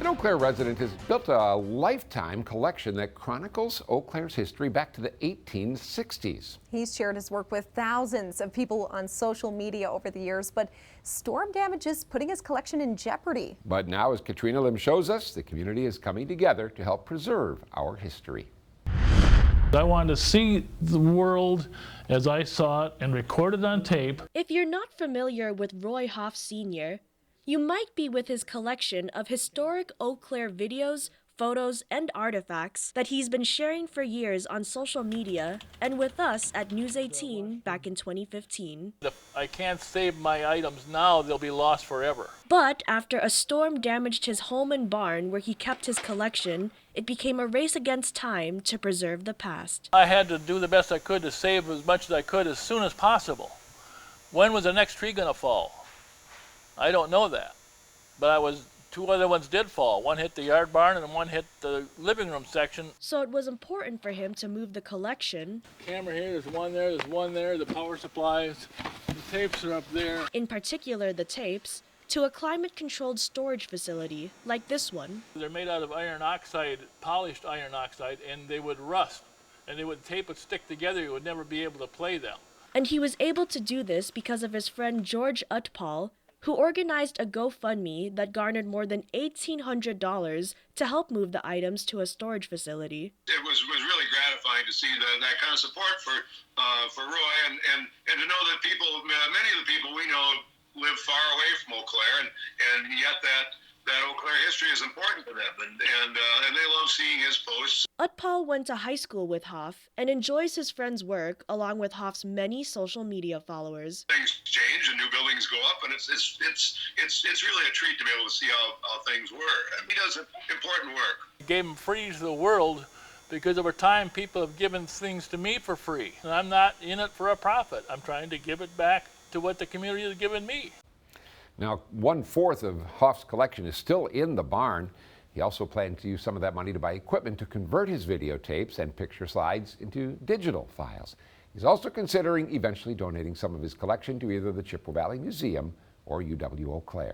An Eau Claire resident has built a lifetime collection that chronicles Eau Claire's history back to the 1860s. He's shared his work with thousands of people on social media over the years, but storm damage is putting his collection in jeopardy. But now, as Katrina Lim shows us, the community is coming together to help preserve our history. I wanted to see the world as I saw it and record it on tape. If you're not familiar with Roy Hoff Sr., you might be with his collection of historic Eau Claire videos, photos, and artifacts that he's been sharing for years on social media and with us at News 18 back in 2015. If I can't save my items now, they'll be lost forever. But after a storm damaged his home and barn where he kept his collection, it became a race against time to preserve the past. I had to do the best I could to save as much as I could as soon as possible. When was the next tree going to fall? I don't know that, but two other ones did fall. One hit the yard barn and one hit the living room section. So it was important for him to move the collection. Camera here, there's one there, the power supplies, the tapes are up there. In particular the tapes, to a climate-controlled storage facility like this one. They're made out of iron oxide, polished iron oxide, and they would rust, and tape would stick together. You would never be able to play them. And he was able to do this because of his friend George Utpal, who organized a GoFundMe that garnered more than $1,800 to help move the items to a storage facility. It was really gratifying to see that kind of support for Roy and to know that many of the people we know live far away from Eau Claire, and yet that Eau Claire history is important to them, and they love seeing his posts. Utpal went to high school with Hoff and enjoys his friend's work along with Hoff's many social media followers. Things change and new buildings go up, and it's really a treat to be able to see how things were. And he does important work. I gave him free to the world because over time people have given things to me for free. And I'm not in it for a profit. I'm trying to give it back to what the community has given me. Now, 1/4 of Hoff's collection is still in the barn. He also plans to use some of that money to buy equipment to convert his videotapes and picture slides into digital files. He's also considering eventually donating some of his collection to either the Chippewa Valley Museum or UW Eau Claire.